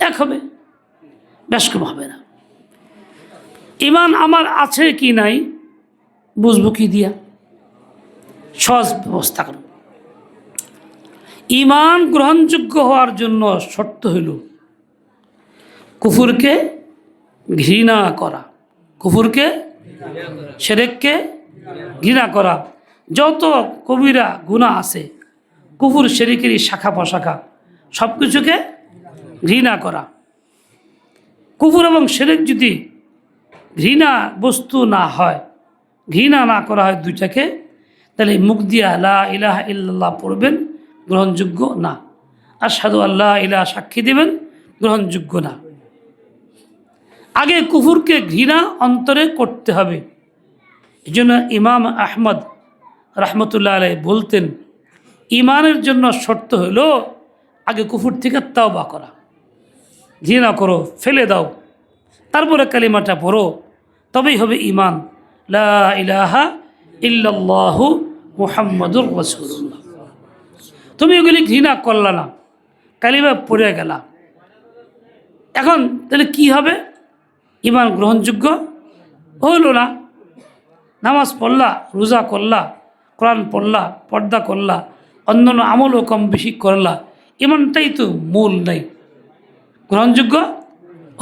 এক হবে, বেশ কম হবে না। ইমান আমার আছে কি নাই বুঝবো কি দিয়া? সহজ ব্যবস্থা করুন। ইমান গ্রহণযোগ্য হওয়ার জন্য শর্ত হইল কুফুরকে ঘৃণা করা, কুফুরকে, শিরককে ঘৃণা করা। যত কবিরা গুনাহ আছে, কুফুর শিরকেরই শাখা প্রশাখা, সব কিছুকে ঘৃণা করা। কুফুর এবং শিরক যদি ঘৃণা বস্তু না হয়, ঘৃণা না করা হয় দুইটাকে, তাহলে মুখ দিয়া লা ইলাহা ইল্লাল্লাহ পড়বেন, গ্রহণযোগ্য না। আশহাদু আল্লাহ ইলাহা সাক্ষী দেবেন, গ্রহণযোগ্য না। আগে কুফুরকে ঘৃণা অন্তরে করতে হবে। এই জন্য ইমাম আহমদ রহমতুল্লাহ আলাইহি বলতেন, ইমানের জন্য শর্ত হইল আগে কুফুর থেকে তাওবা করা, ঘৃণা করো, ফেলে দাও, তারপরে কালিমাটা পড়ো, তবেই হবে ইমান। লা ইলাহা ইল্লাল্লাহু মুহাম্মাদুর রাসূলুল্লাহ। তুমি ওগুলি ঘৃণা করলা না, কালিমা পড়ে গেলা। এখন তাহলে কি হবে? ইমান গ্রহণযোগ্য হইল না। নামাজ পড়লা, রোজা করলা, কোরআন পড়লা, পর্দা করলা, অন্যান্য আমলও কম বেশি করলা, ইমানটাই তো মূল নাই, গ্রহণযোগ্য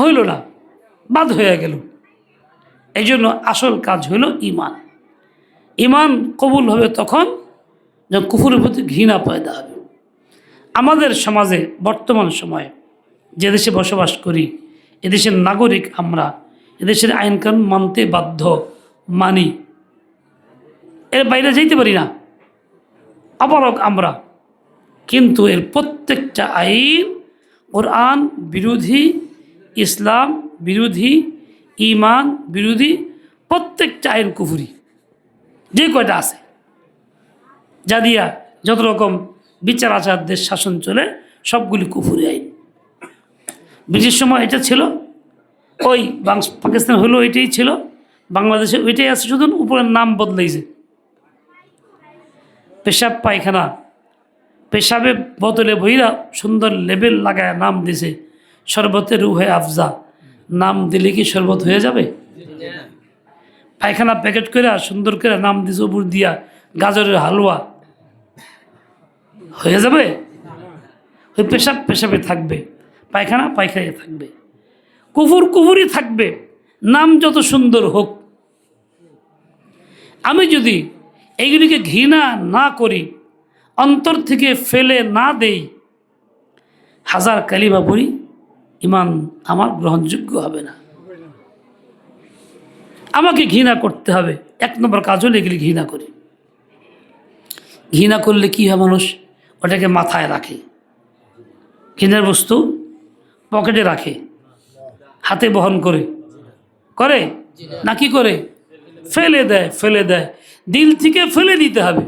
হইল না, বাদ হয়ে গেল। এই জন্য আসল কাজ হইল ইমান। ইমান কবুল হবে তখন যখন কুফরের প্রতি ঘৃণা পয়দা হবে। আমাদের সমাজে বর্তমান সময়ে যে দেশে বসবাস করি, এদেশের নাগরিক আমরা, এদেশের আইনকানুন মানতে বাধ্য, মানি, এর বাইরে যাইতে পারি না, অপারগ আমরা। কিন্তু এর প্রত্যেকটা আইন কোরআন বিরোধী, ইসলাম বিরোধী, ইমান বিরোধী, প্রত্যেকটা আইন কুফরি। যে কয়টা আছে যা দিয়া যত রকম বিচার আচার দেশ শাসন চলে, সবগুলি কুফরি আইন। ব্রিটিশ সময় এটা ছিল, ওই পাকিস্তান হলো এটাই ছিল, বাংলাদেশে ওইটাই আছে, শুধু উপরের নাম বদলাইছে। পেশাব পায়খানা, পেশাবে বোতলে বইরা সুন্দর লেবেল লাগায় নাম দিছে শরবতে রুহে আফজা। নাম দিলে কি শরবত হয়ে যাবে? পায়খানা প্যাকেট করে সুন্দর করে নাম দিছে উপর দিয়া গাজরের হালুয়া, হয়ে যাবে? ওই পেশাব পেশাবে থাকবে, পায়খানা পায়খানায় থাকবে, কুফুর কুফুরই থাকবে, নাম যত সুন্দর হোক। আমি যদি এইগুলিকে ঘৃণা না করি, অন্তর থেকে ফেলে না দেই, হাজার কালিমা পড়ি, ইমান আমার গ্রহণযোগ্য হবে না। আমাকে ঘৃণা করতে হবে। এক নম্বর কাজ হলে এগুলি ঘৃণা করি। ঘৃণা করলে কী হয়? মানুষ ওটাকে মাথায় রাখে, ঘৃণার বস্তু পকেটে রাখে, হাতে বহন করে করে না কি করে? ফেলে দেয়, ফেলে দেয়। দিল থেকে ফেলে দিতে হবে।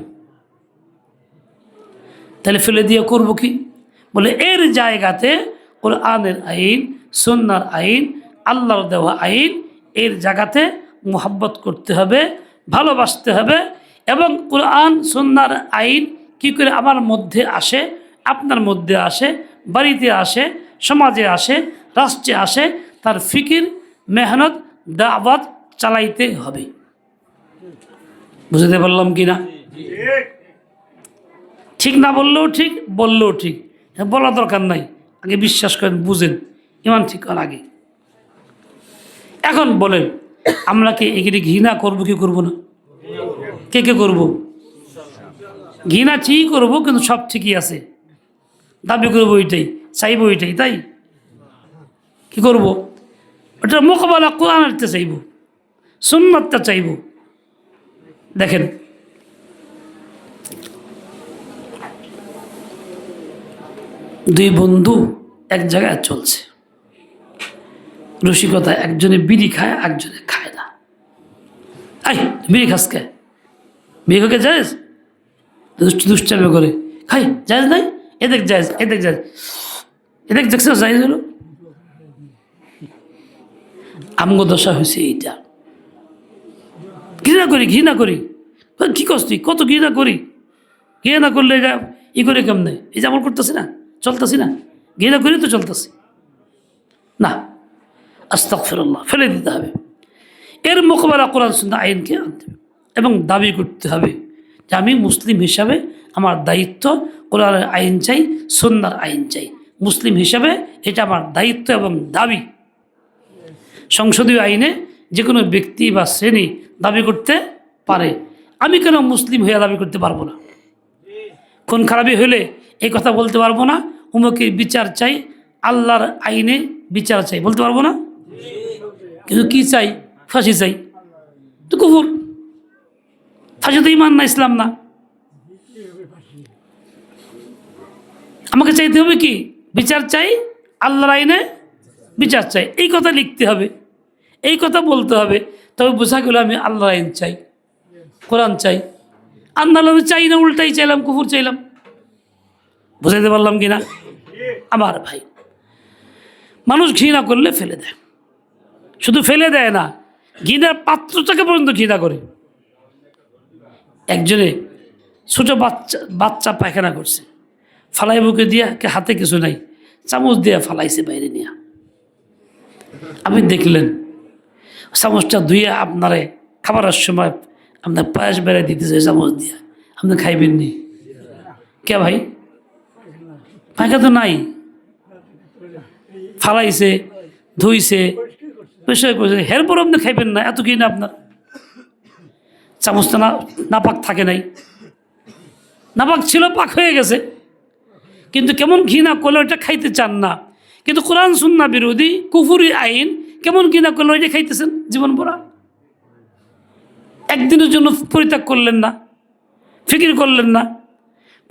তাহলে ফেলে দিয়ে করবো কি? বলে এর জায়গাতে কোরআনের আইন, সুন্নাহর আইন, আল্লাহর দেওয়া আইন, এর জায়গাতে মোহাব্বত করতে হবে, ভালোবাসতে হবে। এবং কোরআন সুন্নাহর আইন কি করে আমার মধ্যে আসে, আপনার মধ্যে আসে, বাড়িতে আসে, সমাজে আসে, রাষ্ট্রে আসে, তার ফিকির, মেহনত, দাওয়াত চালাইতে হবে। বুঝতে পারলাম কি না? ঠিক না বললেও ঠিক, বললেও ঠিক, বলা দরকার নাই। আগে বিশ্বাস করেন, বুঝেন, ইমান ঠিক করার আগে। এখন বলেন, আমরা কি এগুলি ঘৃণা করবো কি করবো না? কে কে করবো? ঘৃণা ঠিকই করবো, কিন্তু সব ঠিকই আছে, দাবি করবো ওইটাই, চাইবো ওইটাই, তাই কি করবো? ওটা মোকাবেলা কোরআনটা চাইব, সুন্নাতটা চাইব। দেখেন, দুই বন্ধু এক জায়গায় চলছে, রসিকতা, একজনে বিড়ি খায়, একজনে খায় না। আই বিড়ি খাস কে? বিড়ি খাকে যাস? দুষ্টামি করে খাই, যাস নাই? এদেখ যাস, এদেখ যাস, এদেখ দেখছ যাইজ হলো। আমগো দশা হয়েছে এইটা। ঘৃণা করি, ঘৃণা করি। কি করছ তুই? কত ঘৃণা করি। ঘৃণা করলে এটা ই করে কেমনে? এই যে আমল করতেছি না, চলতেছি না, ঘৃণা করি তো চলতেছি না। আস্তাগফিরুল্লাহ, ফেলে দিতে হবে। এর মোকাবেলা কোরআন সুন্নাহ আইনকে আনতে হবে এবং দাবি করতে হবে যে আমি মুসলিম হিসাবে আমার দায়িত্ব কোরআনের আইন চাই, সুন্নাহর আইন চাই। মুসলিম হিসাবে এটা আমার দায়িত্ব এবং দাবি। সংসদীয় আইনে যে কোনো ব্যক্তি বা শ্রেণী দাবি করতে পারে। আমি কেন মুসলিম হয়ে দাবি করতে পারবো না? কোন খারাপি হলে এই কথা বলতে পারবো না, উমুকের বিচার চাই, আল্লাহর আইনে বিচার চাই, বলতে পারবো না? কিন্তু কি চাই? ফাঁসি চাই, তো কুফর। ফাঁসি তো ইমান না, ইসলাম না। আমাকে চাইতে হবে কি? বিচার চাই, আল্লাহর আইনে বিচার চাই, এই কথা লিখতে হবে, এই কথা বলতে হবে। তবে বোঝা গেল আমি আল্লাহর আইন চাই, কোরআন চাই। আল্লাহ চাই না, উল্টাই চাইলাম, কুফর চাইলাম। বুঝাইতে পারলাম কি না? আমার ভাই, মানুষ ঘৃণা করলে ফেলে দেয়। শুধু ফেলে দেয় না, ঘৃণার পাত্রটাকে পর্যন্ত ঘৃণা করে। একজনে ছোট বাচ্চা পায়খানা করছে, ফালাই বুকে দিয়া হাতে কিছু নাই, চামচ দিয়া ফালাইছে বাইরে নিয়ে। আপনি দেখলেন চামচটা ধুয়ে আপনারে খাবারের সময় আপনার পায়েস বেড়াই দিতেছে চামচ দিয়া, আপনি খাইবেন নি? কে ভাই? ফাঁকা তো নাই, ফালাইছে, ধুইছে, পরিষ্কার করেছে, এরপর আপনি খাইবেন না? এত কি না আপনার? চামচটা নাপাক থাকে নাই, নাপাক ছিল, পাক হয়ে গেছে, কিন্তু কেমন ঘৃণা করলে ওইটা খাইতে চান না। কিন্তু কোরআন সুন্নাহ বিরোধী কুফরি আইন কেমন ঘৃণা করলে ওইটা খাইতেছেন জীবন ভরা। একদিনের জন্য পরিত্যাগ করলেন না, ফিকির করলেন না।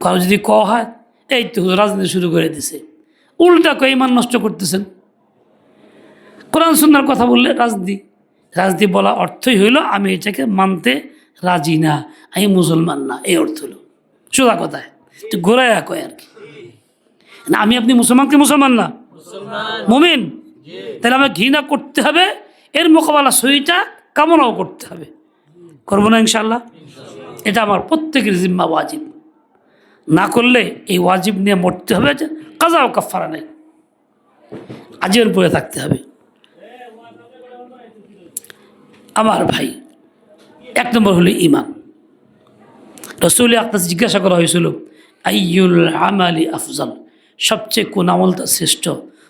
কারো যদি হয় এই তো রাজনীতি শুরু করে দিছে, উল্টা কয়ে ইমান নষ্ট করতেছেন। কোরআন সুন্নাহর কথা বললে রাজনীতি বলা অর্থই হইল আমি এটাকে মানতে রাজি না, আমি মুসলমান না, এই অর্থ হলো। সোজা কথায় একটু ঘোরায়া কয় আর কি। না, আমি আপনি মুসলমানকে মুসলমান না, মুমিন। তাহলে আমার ঘৃণা করতে হবে, এর মোকাবেলা সহিটা কামনাও করতে হবে। করবো না ইনশাল্লাহ? এটা আমার প্রত্যেকের জিম্মা, ওয়াজিব। না করলে এই ওয়াজিব নিয়ে মরতে হবে, যে কাজা ও কাফারা নেই, আজীবন পড়ে থাকতে হবে। আমার ভাই, এক নম্বর হলো ঈমান। রাসূল আকরাম জিজ্ঞাসা করা হয়েছিল আইয়ুল আমালি আফজাল, সবচেয়ে কোন আমলটা শ্রেষ্ঠ?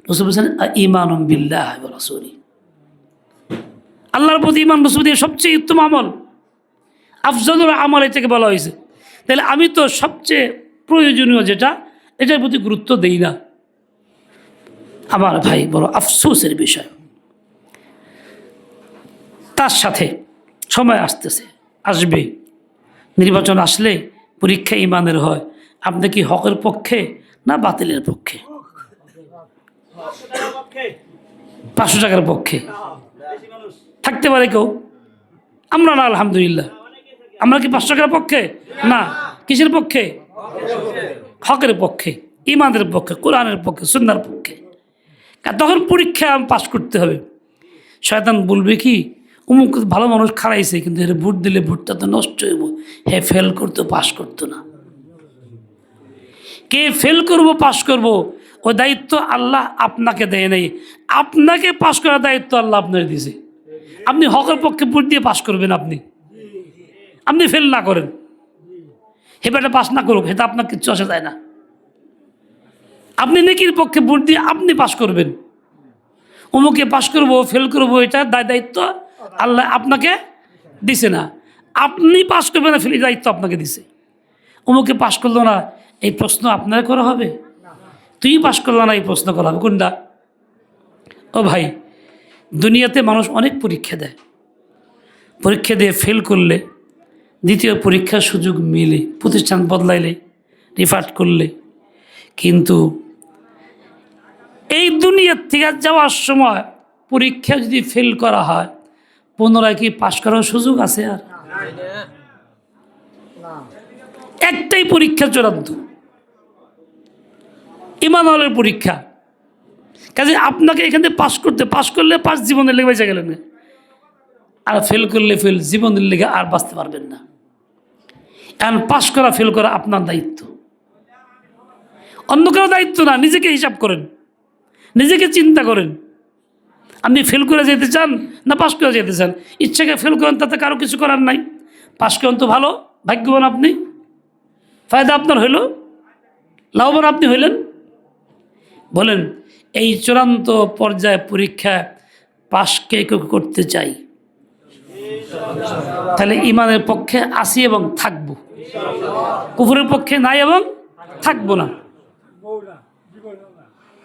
রাসূল বলেছেন ঈমানুম বিল্লাহি ওয়া রাসূলি, আল্লাহর প্রতি ঈমান রাসূল দিয়ে সবচেয়ে উত্তম আমল, আফজালুল আমল এটাকে বলা হয়েছে। তাহলে আমি তো সবচেয়ে প্রয়োজনীয় যেটা, এটার প্রতি গুরুত্ব দেই না। আমার ভাই, বড় আফসোসের বিষয়। তার সাথে সময় আসবে, নির্বাচন আসলে পরীক্ষা ইমানের হয়। আপনি কি হকের পক্ষে না বাতিলের পক্ষে? 500 টাকার পক্ষে থাকতে পারে কেউ, আমরা না। আলহামদুলিল্লাহ, আমরা কি 500 টাকার পক্ষে না? কিসের পক্ষে? হকের পক্ষে, ইমানের পক্ষে, কোরআনের পক্ষে, সুন্নাহর পক্ষে। তখন পরীক্ষা পাশ করতে হবে। শয়তান বলবে কি, অমুক ভালো মানুষ খারাইছে, কিন্তু এর ভোট দিলে ভোটটা তো নষ্ট হইব, হে ফেল করতো, পাশ করতো না। কে ফেল করব পাশ করব, ও দায়িত্ব আল্লাহ আপনাকে দেয় নাই। আপনাকে পাশ করার দায়িত্ব আল্লাহ আপনার দিয়েছে। আপনি হকের পক্ষে ভোট দিয়ে পাশ করবেন, আপনি ফেল না করেন, হেবাটা পাশ না করুক, এটা আপনার কিচ্ছু আসে যায় না। আপনি নেকির পক্ষে ভোট দিয়ে আপনি পাশ করবেন। অমুকে পাশ করবো ফেল করবো, এটা দায়িত্ব আল্লাহ আপনাকে দিছে না। আপনি পাশ করবেন না, ফেল দায়িত্ব আপনাকে দিছে। অমুকে পাশ করলো না, এই প্রশ্ন আপনার করা হবে? তুই পাশ করলো না, এই প্রশ্ন করা হবে কোনটা? ও ভাই, দুনিয়াতে মানুষ অনেক পরীক্ষা দেয়, পরীক্ষা দিয়ে ফেল করলে দ্বিতীয় পরীক্ষার সুযোগ মিলে, প্রতিষ্ঠান বদলাইলে, রিফার্ট করলে। কিন্তু এই দুনিয়ার থেকে যাওয়ার সময় পরীক্ষা যদি ফেল করা হয়, পুনরায় কি পাশ করার সুযোগ আছে? আর একটাই পরীক্ষা চূড়ান্ত, ঈমান হলের পরীক্ষা। কাজে আপনাকে এখান থেকে পাশ করলে পাশ, জীবনের লেগে বেঁচে গেলেন। আর ফেল করলে ফেল, জীবনের লেগে আর বাঁচতে পারবেন না। এখন পাশ করা ফেল করা আপনার দায়িত্ব, অন্য কারো দায়িত্ব না। নিজেকে হিসাব করেন, নিজেকে চিন্তা করেন, আপনি ফেল করে যেতে চান না পাশ করে যেতে চান? ইচ্ছাকে ফেল করেন, তাতে কারো কিছু করার নাই। পাশ করেন তো ভালো, ভাগ্যবান আপনি, ফায়দা আপনার হইল, লাভবান আপনি হইলেন। বলেন, এই চূড়ান্ত পর্যায়ে পরীক্ষা পাশ কে করতে চাই? তাহলে ইমানের পক্ষে আসি এবং থাকবো, কুফরের পক্ষে নাই এবং থাকবো না,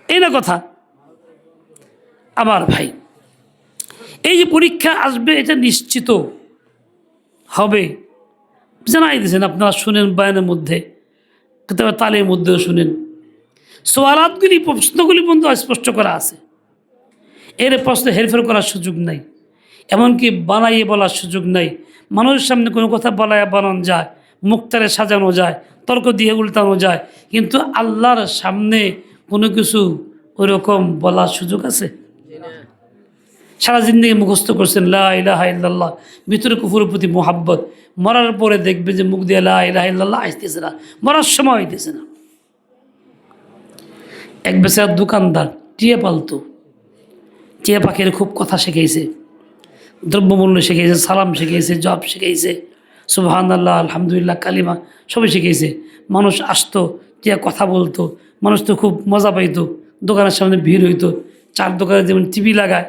এই না কথা। আমার ভাই, এই যে পরীক্ষা আসবে, এটা নিশ্চিত হবে, জানাই দিয়েছেন। আপনারা শুনেন বয়ানের মধ্যে, তালের মধ্যেও শুনেন, সোয়ালাতগুলি, প্রশ্নগুলি পর্যন্ত স্পষ্ট করা আছে। এর প্রশ্ন হেরফের করার সুযোগ নাই, এমনকি বানাইয়ে বলার সুযোগ নাই। মানুষের সামনে কোনো কথা বানানো যায়, মুখটারে সাজানো যায়, তর্ক দিয়ে উল্টানো যায়, কিন্তু আল্লাহর সামনে কোনো কিছু ওইরকম বলার সুযোগ আছে? সারা জিন্দগি মুখস্থ করছেন লা ইলাহা ইল্লাল্লাহ, ভিতরে কুফরের প্রতি মোহাব্বত, মরার পরে দেখবে যে মুখ দিয়ে লা ইলাহা ইল্লাল্লাহ আসতেছে না, মরার সময় হইতেছে না। এক বেচার দোকানদার টিয়া পালতো, টিয়া পাখির খুব কথা শিখাইছে, দ্রব্যমূল্য শিখাইছে, সালাম শিখাইছে, জব শিখাইছে, সুবহানাল্লাহ, আলহামদুলিল্লাহ, কালিমা সবই শিখাইছে। মানুষ আসতো, টিয়া কথা বলতো, মানুষ তো খুব মজা পাইতো। দোকানের সামনে ভিড় হইতো, চার দোকানে যেমন টিভি লাগায়,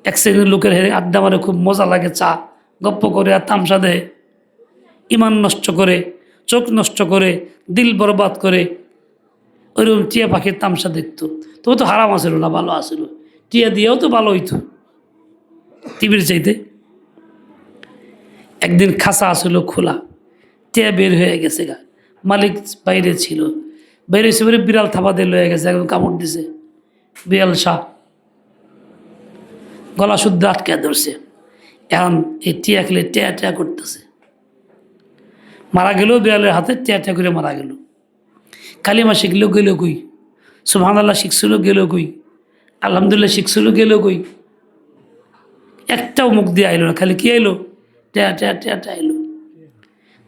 এক শ্রেণীর লোকের আড্ডা মারে, খুব মজা লাগে, চা গপ্প করে আর তামসা দেয়, ইমান নষ্ট করে, চোখ নষ্ট করে, দিল বরবাদ করে। ওইরকম টিয়া পাখির তামসা দেখতো। তবু তো হারাম আসিল না, ভালো আসিল, টিয়া দিয়েও তো ভালো হইতো টিভির চাইতে। একদিন খাসা আসলো খোলা, টিয়া বের হয়ে গেছে গা, মালিক বাইরে ছিল, বাইরে এসে বেরে বিড়াল থাপা দিয়ে লয়ে গেছে, একদম কামড় দিছে। বিড়াল শাহ গলা শুদ্ধ আটকে ধরছে। এখন এই টিয়া খেলে টিয়া টিয়া করতেছে, মারা গেল বিড়ালের হাতে, টিয়া টিয়া করে মারা গেল। কালিমা শিখলেও গেল কই, সুবহানাল্লাহ শিখছিল গেল কই, আলহামদুলিল্লাহ শিখছিল গেল কই, একটাও মুখ দিয়ে আইলো না, খালি কি আইলো, টিয়া টিয়া টিয়া টিয়া আইলো।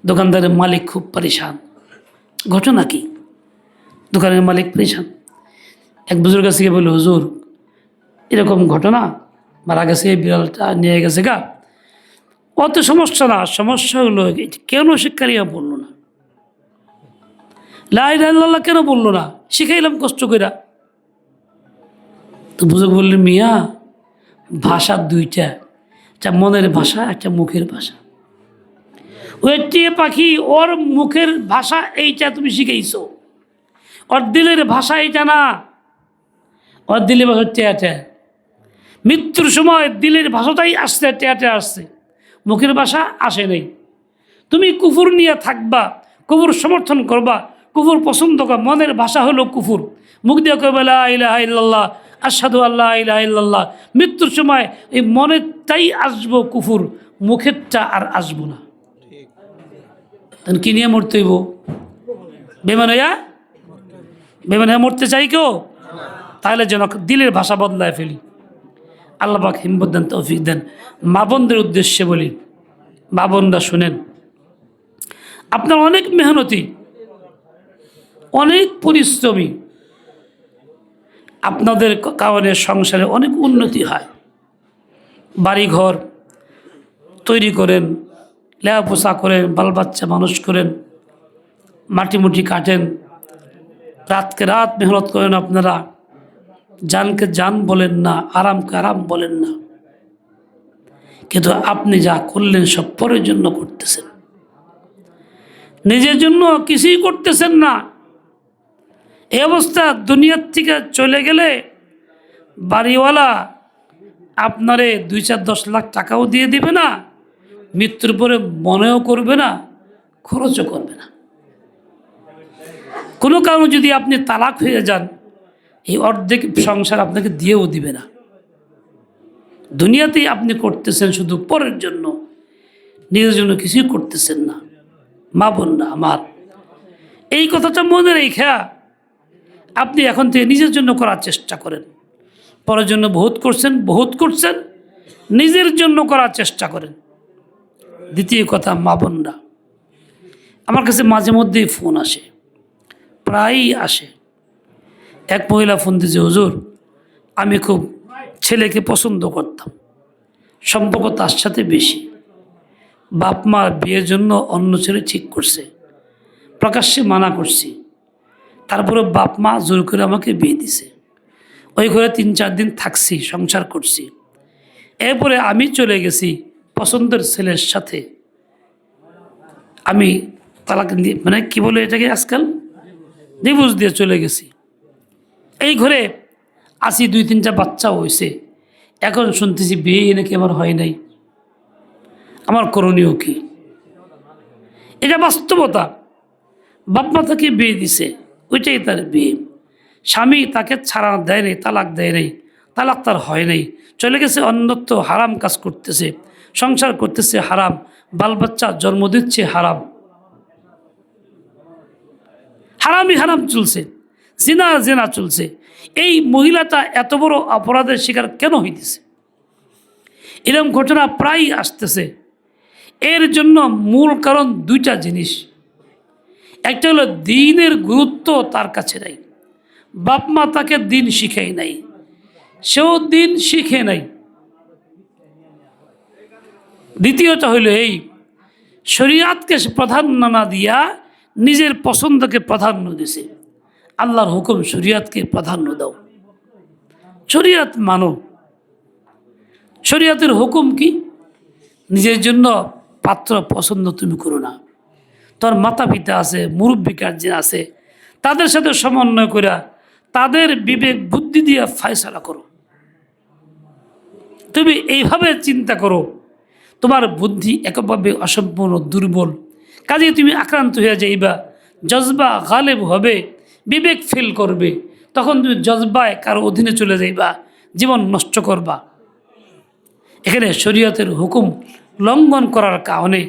দোকানদারের মালিক খুব পরেশান। ঘটনা কি? দোকানের মালিক পরেশান। এক বুজুর্গ কাছে গিয়ে বলল, হুজুর এরকম ঘটনা, মারা গেছে, বিড়ালটা নিয়ে গেছে গা। অত সমস্যা না, সমস্যা হলো কেন শিক্ষারিয়া বললো না, লা ইলাহা ইল্লাল্লাহ কেন বললো না, শিখাইলাম কষ্ট কইরা। তো বুজুর্গ বললেন, মিয়া ভাষা দুইটা, একটা মনের ভাষা, একটা মুখের ভাষা। ওই টিয়া পাখি ওর মুখের ভাষা এইটা তুমি শিখাইছো, ওর দিলের ভাষা এইটা না, ওর দিলের ভাষা টিয়া টিয়া। মৃত্যুর সময় দিলের ভাষাটাই আসছে, টিয়া টিয়া আসছে, মুখের ভাষা আসে নাই। তুমি কুফুর নিয়ে থাকবা, কুফুর সমর্থন করবা, কুফুর পছন্দ কর, মনের ভাষা হলো কুফুর, মুখ দিয়ে কইবা লা ইলাহা ইল্লাল্লাহ, আশহাদু আল্লা ইলাহা ইল্লাল্লাহ। মৃত্যুর সময় এই মনেরটাই আসবো কুফুর, মুখেরটা আর আসবো না। তখন কি নিয়ে মরতে হইব? বেমান হইয়া? বেমান হয়ে মরতে চাই কেউ? তাহলে যেন দিলের ভাষা বদলায় ফেলি। আল্লাহ পাক হিম্মত দেন, তৌফিক দেন। মা বোনদের উদ্দেশ্যে বলি, মা বোনরা শুনেন, আপনার অনেক মেহনতি, অনেক পরিশ্রমী, আপনাদের কারণে সংসারে অনেক উন্নতি হয়। বাড়িঘর তৈরি করেন, লেখাপোছা করেন, বাল বাচ্চা মানুষ করেন, মাটিমুটি কাটেন, রাতকে রাত মেহনত করেন আপনারা, জানকে জান বলেন না, আরামকে আরাম বলেন না, কিন্তু আপনি যা করলেন সব পরের জন্য করতেছেন, নিজের জন্য কিছুই করতেছেন না। এই অবস্থা দুনিয়ার থেকে চলে গেলে বাড়িওয়ালা আপনারে 2-4-10 লাখ টাকাও দিয়ে দিবে না, মৃত্যুর পরে মনেও করবে না, খরচও করবে না। কোনো কারণে যদি আপনি তালাক হয়ে যান, এই অর্ধেক সংসার আপনাকে দিয়েও দিবে না। দুনিয়াতেই আপনি করতেছেন শুধু পরের জন্য, নিজের জন্য কিছুই করতেছেন না। মা বোন না আমার, এই কথাটা মনে রেখা আপনি এখন থেকে নিজের জন্য করার চেষ্টা করেন। পরের জন্য বহুত করছেন, নিজের জন্য করার চেষ্টা করেন। দ্বিতীয় কথা, মা বোনরা, আমার কাছে মাঝে মধ্যেই ফোন আসে, প্রায়ই আসে। এক মহিলা ফোন দিয়েছে, হুজুর আমি খুব ছেলেকে পছন্দ করতাম, সম্পর্ক তার সাথে বেশি, বাপ মা বিয়ের জন্য অন্য ছেলে ঠিক করছে, প্রকাশ্যে মানা করছি, তারপরে বাপ মা জোর করে আমাকে বিয়ে দিছে। ওই ঘরে 3-4 দিন থাকছি, সংসার করছি, এরপরে আমি চলে গেছি পছন্দের ছেলের সাথে, আমি তালাক দিয়ে, মানে কি বলে এটাকে আজকাল, ডিভোর্স দিয়ে চলে গেছি। এই ঘরে আসি, 2-3টা বাচ্চা হয়েছে, এখন শুনতেছি বিয়ে নাকি আমার হয় নাই। আমার করণীয় কি? এটা বাস্তবতা। বাপ মা তাকে বিয়ে দিছে, ওইটাই তার বিয়ে। স্বামী তাকে ছাড়া দেয় নাই, তালাক দেয় নাই, তালাক তার হয় নাই, চলে গেছে অন্যত্র, হারাম কাজ করতেছে, সংসার করতেছে হারাম, বাল বাচ্চা জন্ম দিচ্ছে হারাম, হারামই হারাম চলছে, জিনা চলছে। এই মহিলাটা এত বড় অপরাধের শিকার কেন হইতেছে? এরকম ঘটনা প্রায়ই আসতেছে। এর জন্য মূল কারণ 2টা জিনিস। একটা হলো দিনের গুরুত্ব তার কাছে নাই, বাপ মা তাকে দিন শিখাই নাই, সেও দিন শিখে নাই। দ্বিতীয়টা হইল এই, শরীয়তকে প্রাধান্য না দিয়া নিজের পছন্দকে প্রাধান্য দিছে। আল্লাহর হুকুম শরীয়তকে প্রাধান্য দাও, শরীয়ত মানো। শরীয়তের হুকুম কি? নিজের জন্য পাত্র পছন্দ তুমি করো না, তোর মাতা পিতা আছে, মুরব্বী গার্জেন আছে, তাদের সাথে সমন্বয় করে তাদের বিবেক বুদ্ধি দিয়ে ফয়সালা করো। তুমি এইভাবে চিন্তা করো, তোমার বুদ্ধি একভাবে অসম্পূর্ণ দুর্বল, কাজে তুমি আক্রান্ত হয়ে যাইবা, জজবা গালেব হবে, বিবেক ফেল করবে, তখন তুমি জজবায় কারো অধীনে চলে যাইবা, জীবন নষ্ট করবা। এখানে শরীয়তের হুকুম লঙ্ঘন করার কারণে,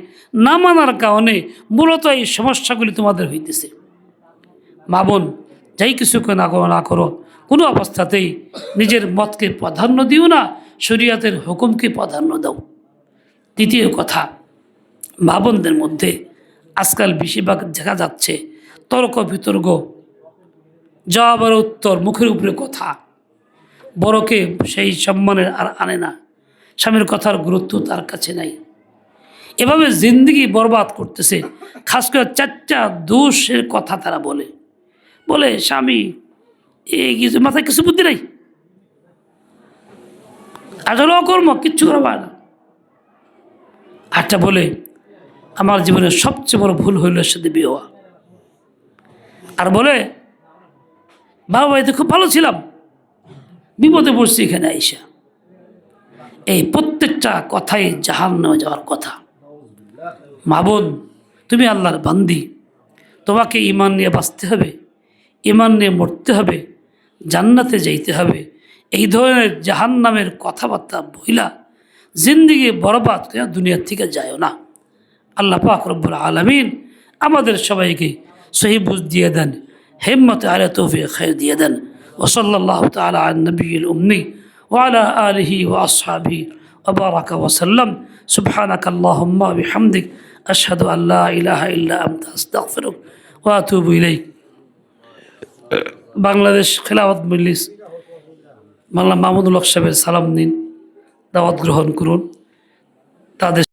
না মানার কারণে মূলত এই সমস্যাগুলি তোমাদের হইতেছে। মা বোন, যাই কিছু না করো, কোনো অবস্থাতেই নিজের মতকে প্রাধান্য দিও না, শরীয়তের হুকুমকে প্রাধান্য দাও। তৃতীয় কথা, মা বোনদের মধ্যে আজকাল বেশিরভাগ দেখা যাচ্ছে তর্ক বিতর্ক, জবাব আর উত্তর, মুখের উপরে কথা, বড়কে সেই সম্মানের আর আনে না, স্বামীর কথার গুরুত্ব তার কাছে নাই। এভাবে জিন্দগি বরবাদ করতেছে। খাস করে চারটা দোষের কথা তারা বলে, স্বামী এই কিছু, মাথায় কিছু বুদ্ধি নাই, আসলে অকর্ম, কিচ্ছু করা পারে না। আরটা বলে আমার জীবনের সবচেয়ে বড় ভুল হইল এর সাথে বিয়ে হওয়া। আর বলে বাবা বাড়িতে খুব ভালো ছিলাম, বিপদে পড়ছি এখানে আইসা। এই প্রত্যেকটা কথাই জাহান্নামে যাওয়ার কথা। মা বোন, তুমি আল্লাহর বান্দি, তোমাকে ঈমান নিয়ে বাঁচতে হবে, ঈমান নিয়ে মরতে হবে, জান্নাতে যাইতে হবে। এই ধরনের জাহান্নামের কথাবার্তা বইলা জিন্দিগি বরবাদ করে দুনিয়া থেকে যায়ও না। আল্লাহ পাক রব্বুল আলামিন আমাদের সবাইকে সহি বুঝ দিয়ে দেন, হিম্মত আলা তৌফিক খায়র দিয়ে দেন। ওয়া সাল্লাল্লাহু তাআলা আলা নবিয়িল উম্মি ওয়া আলা আলিহি ওয়া আসহাবিহি ওয়া বারাকা ওয়া সাল্লাম। সুবহানাকাল্লাহুম্মা ওয়া বিহামদিক, আশহাদু আল লা ইলাহা ইল্লা আনতা, আস্তাগফিরুক ওয়া আতুবু ইলাইক। বাংলাদেশ খেলাফত মজলিস মাওলানা মাহমুদুল হক সাহেবের সালাম নিন, দাওয়াত গ্রহণ করুন। তাদের